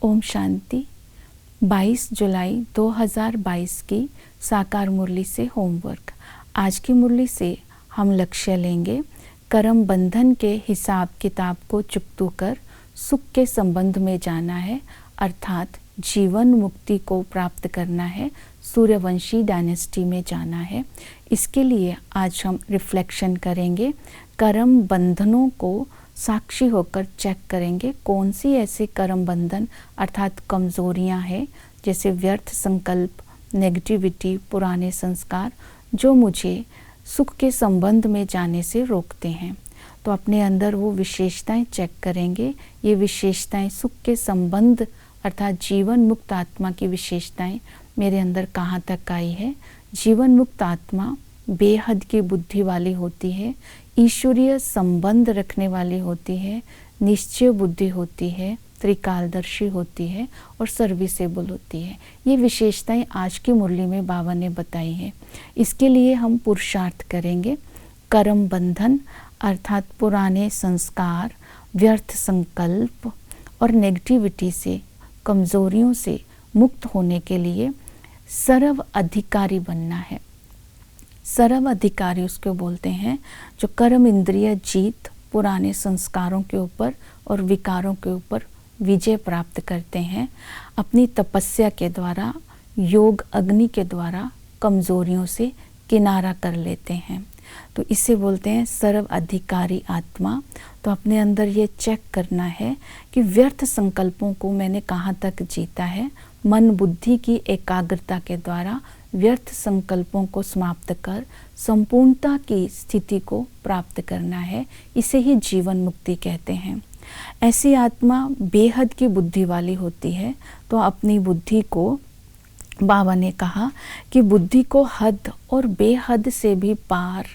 ओम शांति। 22 जुलाई 2022 की साकार मुरली से होमवर्क। आज की मुरली से हम लक्ष्य लेंगे कर्म बंधन के हिसाब किताब को चुकतू कर सुख के संबंध में जाना है, अर्थात जीवन मुक्ति को प्राप्त करना है, सूर्यवंशी डायनेस्टी में जाना है। इसके लिए आज हम रिफ्लेक्शन करेंगे, कर्म बंधनों को साक्षी होकर चेक करेंगे कौन सी ऐसे कर्म बंधन अर्थात कमजोरियां हैं, जैसे व्यर्थ संकल्प, नेगेटिविटी, पुराने संस्कार जो मुझे सुख के संबंध में जाने से रोकते हैं। तो अपने अंदर वो विशेषताएं चेक करेंगे। ये विशेषताएं सुख के संबंध अर्थात जीवन मुक्त आत्मा की विशेषताएं मेरे अंदर कहाँ तक आई है। जीवन मुक्त आत्मा बेहद की बुद्धि वाली होती है, ईश्वरीय संबंध रखने वाली होती है, निश्चय बुद्धि होती है, त्रिकालदर्शी होती है और सर्विसेबल होती है। ये विशेषताएं आज की मुरली में बाबा ने बताई है। इसके लिए हम पुरुषार्थ करेंगे। कर्म बंधन अर्थात पुराने संस्कार, व्यर्थ संकल्प और नेगेटिविटी से, कमजोरियों से मुक्त होने के लिए सर्व अधिकारी बनना है। सर्व अधिकारी उसको बोलते हैं जो कर्म इंद्रिय जीत पुराने संस्कारों के ऊपर और विकारों के ऊपर विजय प्राप्त करते हैं। अपनी तपस्या के द्वारा, योग अग्नि के द्वारा कमजोरियों से किनारा कर लेते हैं। तो इसे बोलते हैं सर्व अधिकारी आत्मा। तो अपने अंदर ये चेक करना है कि व्यर्थ संकल्पों को मैंने कहाँ तक जीता है। मन बुद्धि की एकाग्रता के द्वारा व्यर्थ संकल्पों को समाप्त कर संपूर्णता की स्थिति को प्राप्त करना है। इसे ही जीवन मुक्ति कहते हैं। ऐसी आत्मा बेहद की बुद्धि वाली होती है। तो अपनी बुद्धि को बाबा ने कहा कि बुद्धि को हद और बेहद से भी पार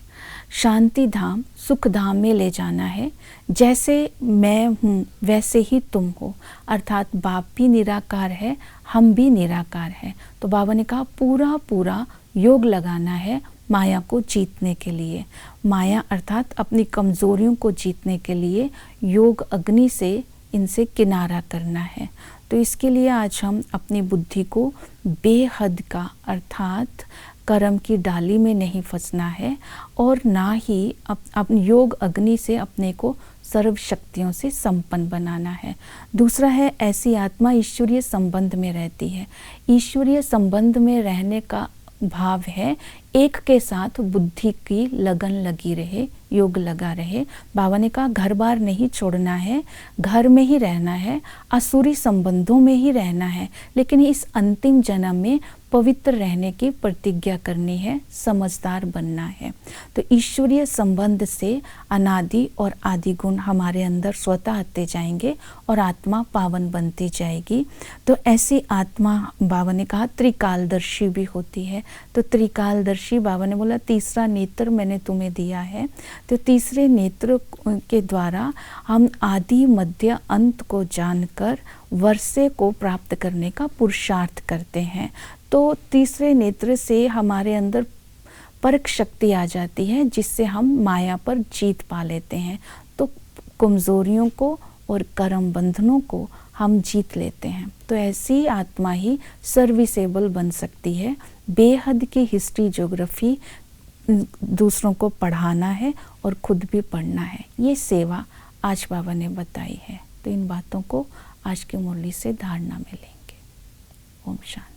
शांति धाम, सुख धाम में ले जाना है। जैसे मैं हूँ वैसे ही तुम हो, अर्थात बाप भी निराकार है, हम भी निराकार है। तो बाबा ने कहा पूरा योग लगाना है माया को जीतने के लिए। माया अर्थात अपनी कमजोरियों को जीतने के लिए योग अग्नि से इनसे किनारा करना है। तो इसके लिए आज हम अपनी बुद्धि को बेहद का अर्थात कर्म की डाली में नहीं फंसना है और ना ही अपने योग अग्नि से अपने को सर्व शक्तियों से संपन्न बनाना है। दूसरा है ऐसी आत्मा ईश्वरीय संबंध में रहती है। ईश्वरीय संबंध में रहने का भाव है एक के साथ बुद्धि की लगन लगी रहे, योग लगा रहे। बाबा ने कहा घर बार नहीं छोड़ना है, घर में ही रहना है, असुरी संबंधों में ही रहना है, लेकिन इस अंतिम जन्म में पवित्र रहने की प्रतिज्ञा करनी है, समझदार बनना है। तो ईश्वरीय संबंध से अनादि और आदि गुण हमारे अंदर स्वतः आते जाएंगे और आत्मा पावन बनती जाएगी। तो ऐसी आत्मा बाबा ने कहा त्रिकालदर्शी भी होती है। तो त्रिकालदर्शी बाबा ने बोला तीसरा नेत्र मैंने तुम्हें दिया है। तो तीसरे नेत्र के द्वारा हम आदि मध्य अंत को जानकर वर्षे को प्राप्त करने का पुरुषार्थ करते हैं। तो तीसरे नेत्र से हमारे अंदर परख शक्ति आ जाती है, जिससे हम माया पर जीत पा लेते हैं। तो कमजोरियों को और कर्म बंधनों को हम जीत लेते हैं। तो ऐसी आत्मा ही सर्विसेबल बन सकती है। बेहद की हिस्ट्री ज्योग्राफी दूसरों को पढ़ाना है और खुद भी पढ़ना है। ये सेवा आज बाबा ने बताई है। तो इन बातों को आज की मुरली से धारणा में लेंगे। ओम शांति।